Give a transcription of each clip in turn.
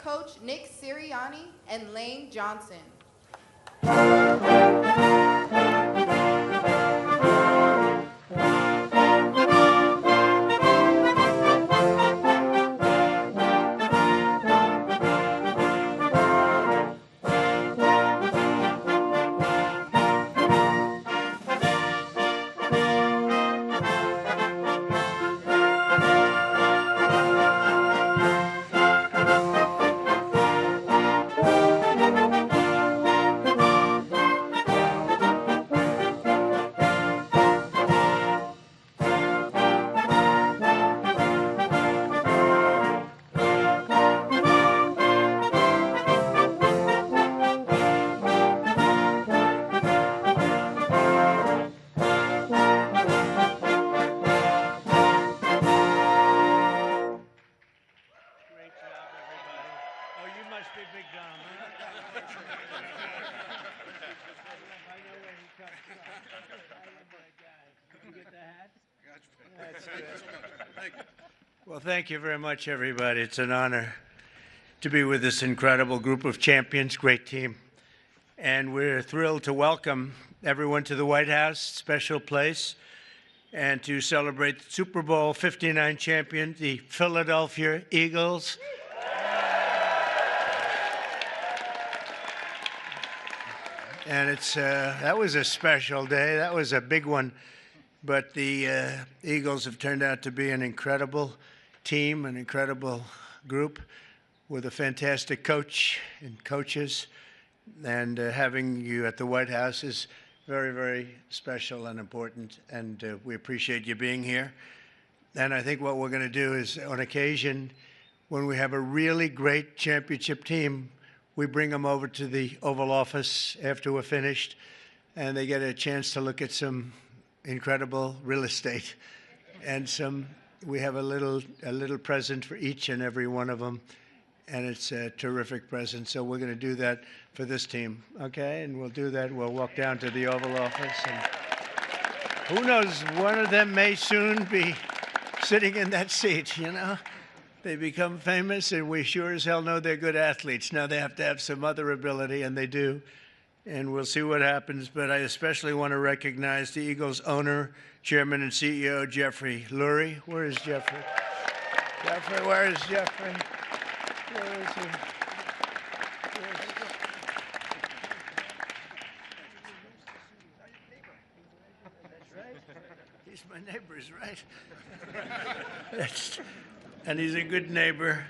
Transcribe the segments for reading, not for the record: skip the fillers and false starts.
coach Nick Sirianni and Lane Johnson. Well, thank you very much, everybody. It's an honor to be with this incredible group of champions, great team. And we're thrilled to welcome everyone to the White House, special place, and to celebrate the Super Bowl 59 champion, the Philadelphia Eagles. And that was a special day. That was a big one. But the Eagles have turned out to be an incredible team, an incredible group with a fantastic coach and coaches. And having you at the White House is very, very special and important. And we appreciate you being here. And I think what we're going to do is, on occasion, when we have a really great championship team, we bring them over to the Oval Office after we're finished, and they get a chance to look at some incredible real estate. And we have a little present for each and every one of them, and it's a terrific present. So we're going to do that for this team, okay? And we'll do that. We'll walk down to the Oval Office, and who knows, one of them may soon be sitting in that seat, you know? They become famous, and we sure as hell know they're good athletes. Now they have to have some other ability, and they do. And we'll see what happens. But I especially want to recognize the Eagles owner, chairman, and CEO, Jeffrey Lurie. Where is Jeffrey? Jeffrey, where is Jeffrey? Where is he? That's right. He's my neighbor, right? And he's a good neighbor,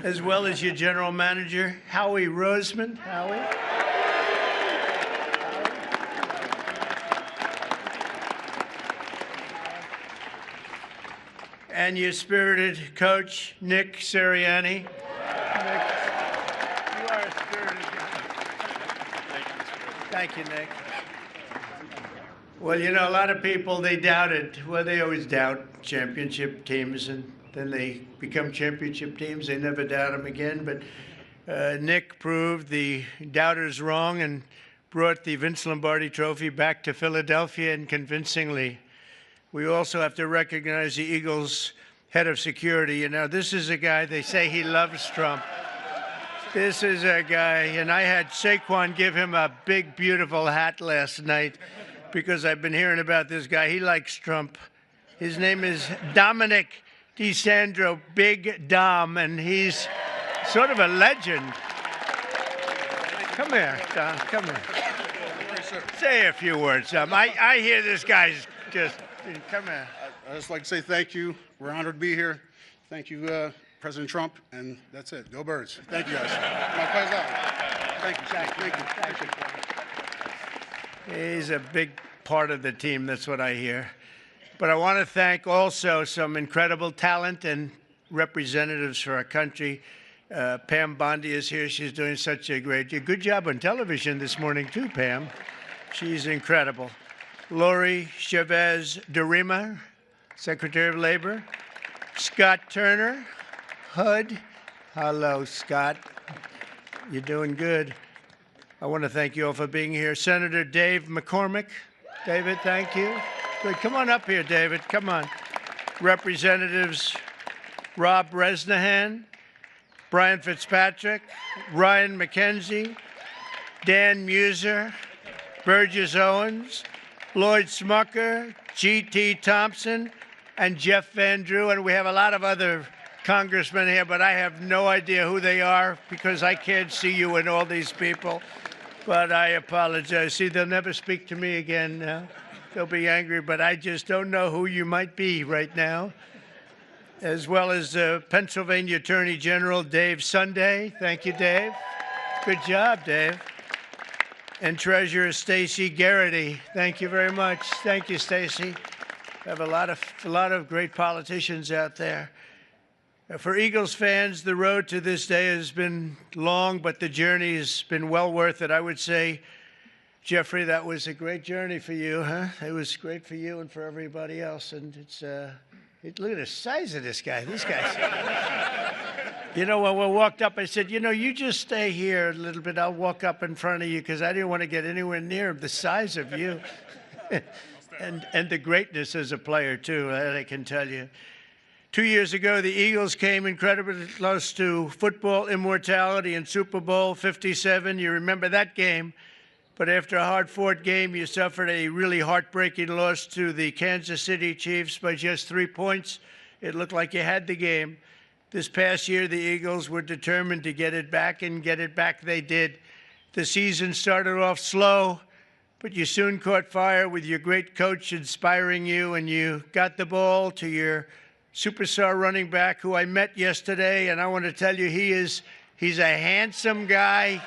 as well as your general manager, Howie Roseman. Howie? And your spirited coach, Nick Sirianni. Nick, you are a spirited guy. Thank you, Nick. Well, you know, a lot of people, they doubted. Well, they always doubt championship teams, and then they become championship teams. They never doubt them again. But Nick proved the doubters wrong and brought the Vince Lombardi Trophy back to Philadelphia, and convincingly. We also have to recognize the Eagles' head of security. You know, this is a guy, they say he loves Trump. This is a guy, and I had Saquon give him a big, beautiful hat last night because I've been hearing about this guy. He likes Trump. His name is Dominic DeSandro, Big Dom, and he's sort of a legend. Come here, Dom, come here. Say a few words, Dom. I hear this guy's just... Come here. I'd just like to say thank you. We're honored to be here. Thank you, President Trump, and that's it. Go Birds. Thank you, guys. My pleasure. Thank you. Thank you. He's a big part of the team. That's what I hear. But I want to thank also some incredible talent and representatives for our country. Pam Bondi is here. She's doing such a good job on television this morning, too, Pam. She's incredible. Lori Chavez Durima, Secretary of Labor. Scott Turner, HUD. Hello, Scott. You're doing good. I want to thank you all for being here. Senator Dave McCormick. David, thank you. Good. Come on up here, David. Come on. Representatives Rob Bresnahan, Brian Fitzpatrick, Ryan McKenzie, Dan Muser, Burgess Owens, Lloyd Smucker, G.T. Thompson, and Jeff Van Drew. And we have a lot of other congressmen here, but I have no idea who they are because I can't see you and all these people. But I apologize. See, they'll never speak to me again. They'll be angry, but I just don't know who you might be right now. As well as Pennsylvania Attorney General Dave Sunday. Thank you, Dave. Good job, Dave. And Treasurer Stacey Garrity. Thank you very much. Thank you, Stacey. We have a lot of great politicians out there. For Eagles fans, the road to this day has been long, but the journey has been well worth it. I would say, Jeffrey, that was a great journey for you, huh? It was great for you and for everybody else. And look at the size of this guy. These guys. You know, when we walked up, I said, you just stay here a little bit. I'll walk up in front of you because I didn't want to get anywhere near the size of you. and the greatness as a player, too, that I can tell you. 2 years ago, the Eagles came incredibly close to football immortality in Super Bowl 57. You remember that game. But after a hard-fought game, you suffered a really heartbreaking loss to the Kansas City Chiefs by just 3 points. It looked like you had the game. This past year, the Eagles were determined to get it back, and get it back they did. The season started off slow, but you soon caught fire with your great coach inspiring you, and you got the ball to your superstar running back, who I met yesterday, and I want to tell you he's a handsome guy,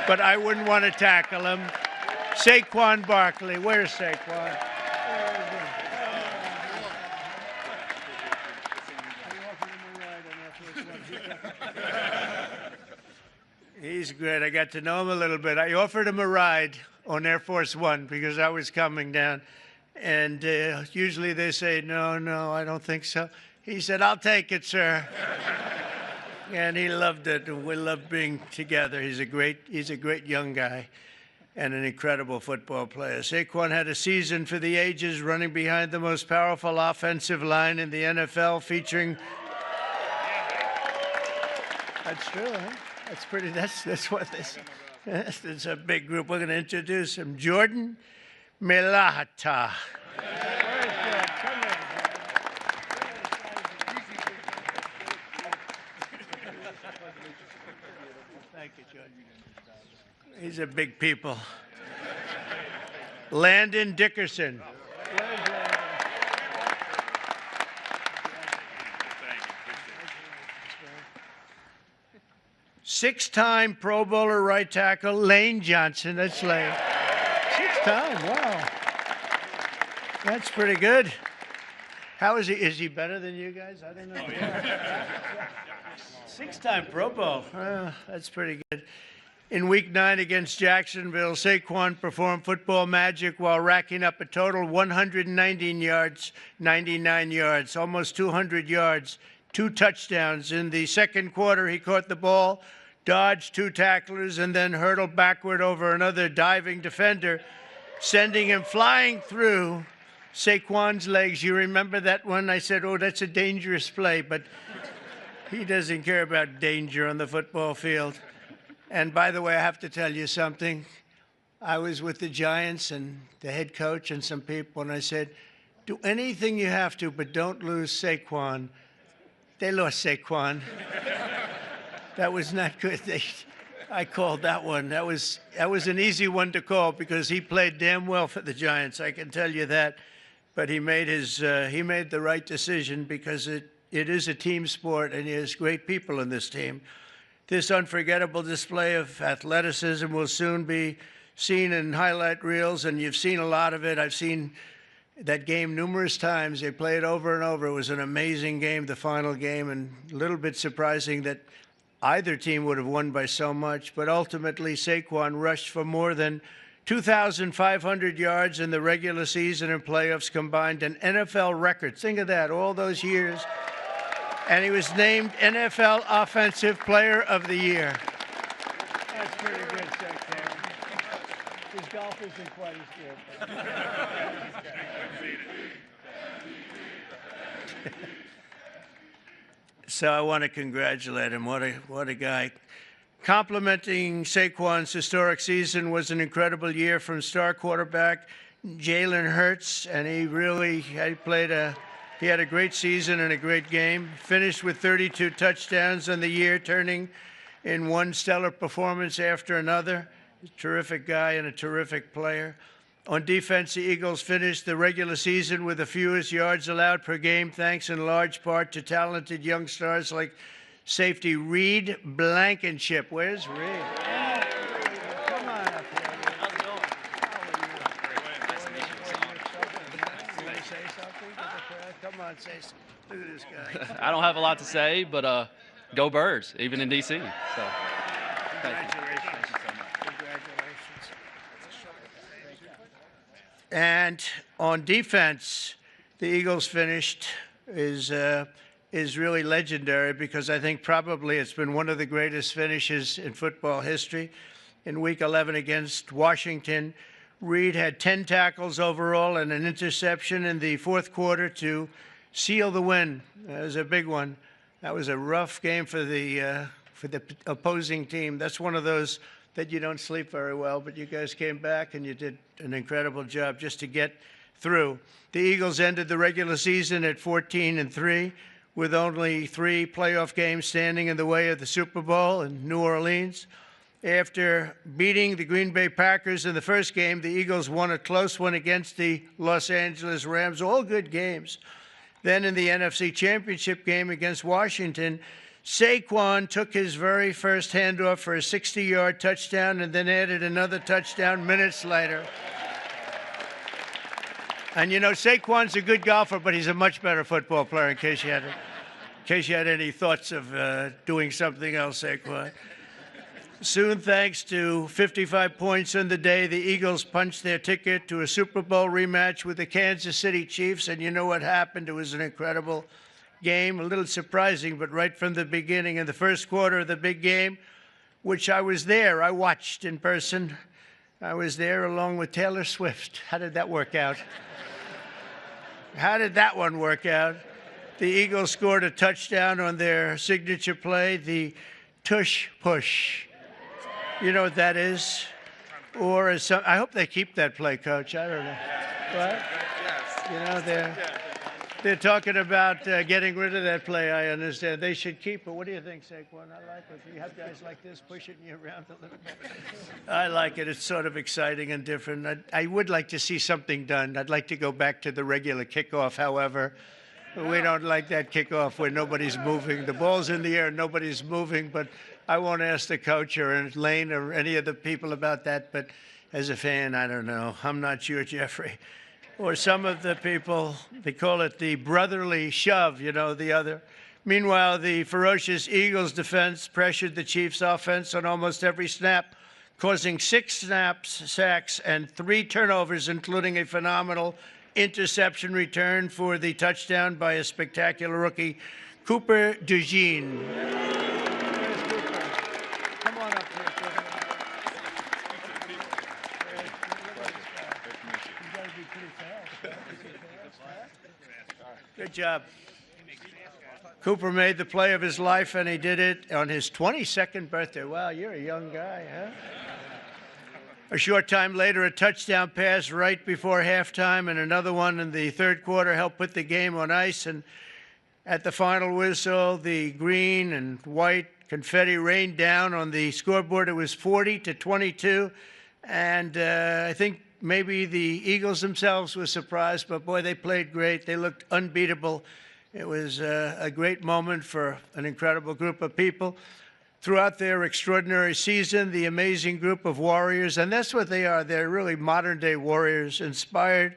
but I wouldn't want to tackle him. Saquon Barkley. Where's Saquon? He's great. I got to know him a little bit. I offered him a ride on Air Force One because I was coming down. And usually they say, no, I don't think so. He said, I'll take it, sir. And he loved it, and we loved being together. He's a great young guy and an incredible football player. Saquon had a season for the ages, running behind the most powerful offensive line in the NFL, featuring... That's true, huh? That's what this... It's a big group. We're going to introduce him. Jordan Melahata. Thank you, Jordan. These are big people. Landon Dickerson. Six-time Pro Bowler right tackle, Lane Johnson. That's Lane. Six-time, wow. That's pretty good. How is he? Is he better than you guys? I don't know. Oh, yeah. Six-time Pro Bowl. That's pretty good. In Week 9 against Jacksonville, Saquon performed football magic while racking up a total 119 yards, 99 yards, almost 200 yards, 2 touchdowns. In the second quarter, he caught the ball, dodged 2 tacklers, and then hurtled backward over another diving defender, sending him flying through Saquon's legs. You remember that one? I said, oh, that's a dangerous play, but he doesn't care about danger on the football field. And by the way, I have to tell you something. I was with the Giants and the head coach and some people, and I said, do anything you have to, but don't lose Saquon. They lost Saquon. That was not good. I called that one. That was an easy one to call because he played damn well for the Giants. I can tell you that. But he made the right decision because it is a team sport, and there's great people in this team. This unforgettable display of athleticism will soon be seen in highlight reels, and you've seen a lot of it. I've seen that game numerous times. They played over and over. It was an amazing game, the final game, and a little bit surprising that either team would have won by so much. But ultimately, Saquon rushed for more than 2,500 yards in the regular season and playoffs combined, an NFL record. Think of that, all those years. And he was named NFL Offensive Player of the Year. That's pretty good, Saquon. His golf isn't quite as good. So I want to congratulate him. What a guy. Complimenting Saquon's historic season was an incredible year from star quarterback Jalen Hurts, and he had a great season and a great game. Finished with 32 touchdowns on the year, turning in one stellar performance after another. Terrific guy and a terrific player. On defense, the Eagles finished the regular season with the fewest yards allowed per game, thanks in large part to talented young stars like safety Reed Blankenship. Where's Reed? Come on up here. How's it going? Nice to meet you. You want to say something to the crowd? Come on, say something. Look at this guy. I don't have a lot to say, but go Birds, even in D.C. So, Congratulations. And on defense, the Eagles finished is really legendary because I think probably it's been one of the greatest finishes in football history. In Week 11 against Washington, Reed had 10 tackles overall and an interception in the fourth quarter to seal the win. That was a big one. That was a rough game for the opposing team. That's one of those that you don't sleep very well, but you guys came back and you did an incredible job just to get through. The Eagles ended the regular season at 14-3 with only 3 playoff games standing in the way of the Super Bowl in New Orleans. After beating the Green Bay Packers in the first game, the Eagles won a close one against the Los Angeles Rams, all good games. Then in the NFC Championship game against Washington, Saquon took his very first handoff for a 60-yard touchdown and then added another touchdown minutes later. And you know, Saquon's a good golfer, but he's a much better football player, in case you had any thoughts of doing something else, Saquon. Soon, thanks to 55 points on the day, the Eagles punched their ticket to a Super Bowl rematch with the Kansas City Chiefs. And you know what happened? It was an incredible game, a little surprising, but right from the beginning, in the first quarter of the big game, which I was there, I watched in person. I was there along with Taylor Swift. How did that work out? How did that one work out? The Eagles scored a touchdown on their signature play, the tush push. You know what that is? Or as some, I hope they keep that play, Coach. I don't know. What? You know, they're talking about getting rid of that play, I understand. They should keep it. What do you think, Saquon? I like it. You have guys like this pushing you around a little bit. I like it. It's sort of exciting and different. I would like to see something done. I'd like to go back to the regular kickoff, however. We don't like that kickoff where nobody's moving. The ball's in the air, nobody's moving, but I won't ask the coach or Lane or any of the people about that, but as a fan, I don't know. I'm not sure, Jeffrey. Or some of the people, they call it the brotherly shove, you know, the other. Meanwhile, the ferocious Eagles defense pressured the Chiefs' offense on almost every snap, causing 6 sacks, and 3 turnovers, including a phenomenal interception return for the touchdown by a spectacular rookie, Cooper DeJean. Come on up here. Good job. Cooper made the play of his life, and he did it on his 22nd birthday. Wow, you're a young guy, huh? A short time later, a touchdown pass right before halftime and another one in the third quarter helped put the game on ice. And at the final whistle, the green and white confetti rained down on the scoreboard. It was 40-22. And I think maybe the Eagles themselves were surprised, but boy, they played great. They looked unbeatable. It was a great moment for an incredible group of people. Throughout their extraordinary season, the amazing group of warriors, and that's what they are, they're really modern-day warriors, inspired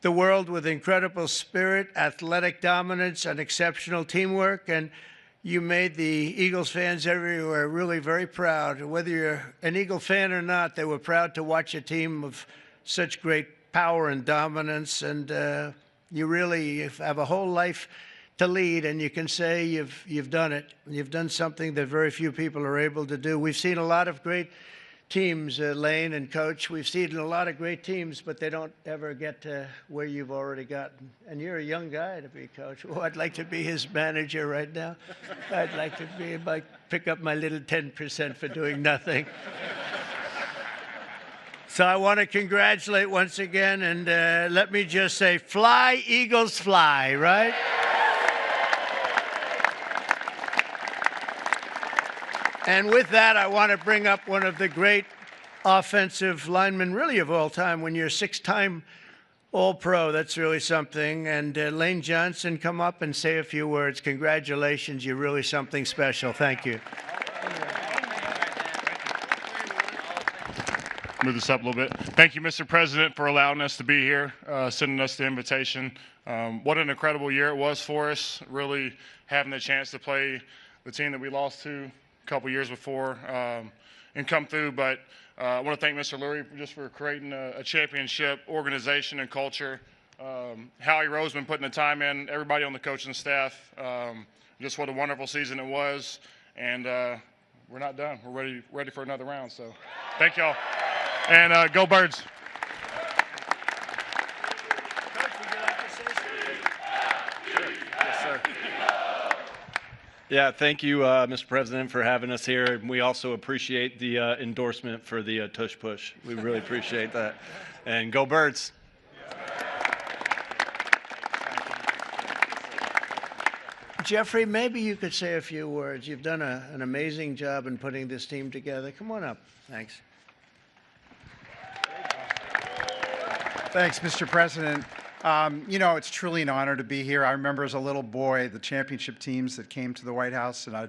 the world with incredible spirit, athletic dominance, and exceptional teamwork. And you made the Eagles fans everywhere really very proud. Whether you're an Eagle fan or not, they were proud to watch a team of such great power and dominance. And you really have a whole life to lead, and you can say you've done it. You've done something that very few people are able to do. We've seen a lot of great teams, Lane and Coach. We've seen a lot of great teams, but they don't ever get to where you've already gotten. And you're a young guy to be coach. Oh, I'd like to be his manager right now. I'd like to pick up my little 10% for doing nothing. So I want to congratulate once again, and let me just say, fly, Eagles, fly, right? And with that, I want to bring up one of the great offensive linemen, really of all time. When you're a six-time All-Pro, that's really something. And Lane Johnson, come up and say a few words. Congratulations, you're really something special. Thank you. Move this up a little bit. Thank you, Mr. President, for allowing us to be here, sending us the invitation. What an incredible year it was for us, really having the chance to play the team that we lost to a couple years before and come through. But I want to thank Mr. Lurie just for creating a championship organization and culture. Howie Roseman putting the time in, everybody on the coaching staff. Just what a wonderful season it was. And we're not done. We're ready for another round. So thank y'all. And go Birds. Yeah, thank you, Mr. President, for having us here. We also appreciate the endorsement for the tush push. We really appreciate that. And go Birds. Jeffrey, maybe you could say a few words. You've done an amazing job in putting this team together. Come on up. Thanks. Thanks, Mr. President. You know, it's truly an honor to be here. I remember as a little boy the championship teams that came to the White House, and I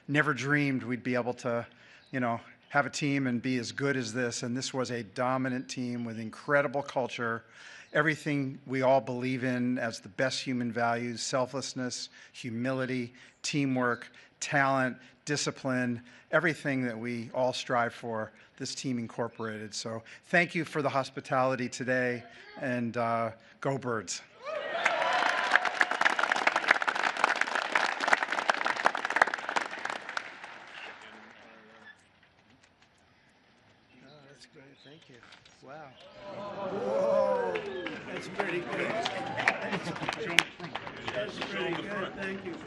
never dreamed we'd be able to, you know, have a team and be as good as this. And this was a dominant team with incredible culture, everything we all believe in as the best human values: selflessness, humility, teamwork, talent, discipline, everything that we all strive for, this team incorporated. So thank you for the hospitality today, and go Birds. That's great. Thank you. Wow. Whoa. That's pretty good. That's pretty good. Thank you, Coach.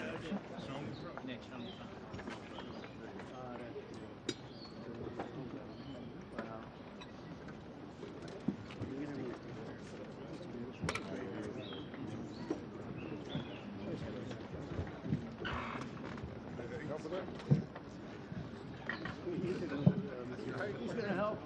He's going to help.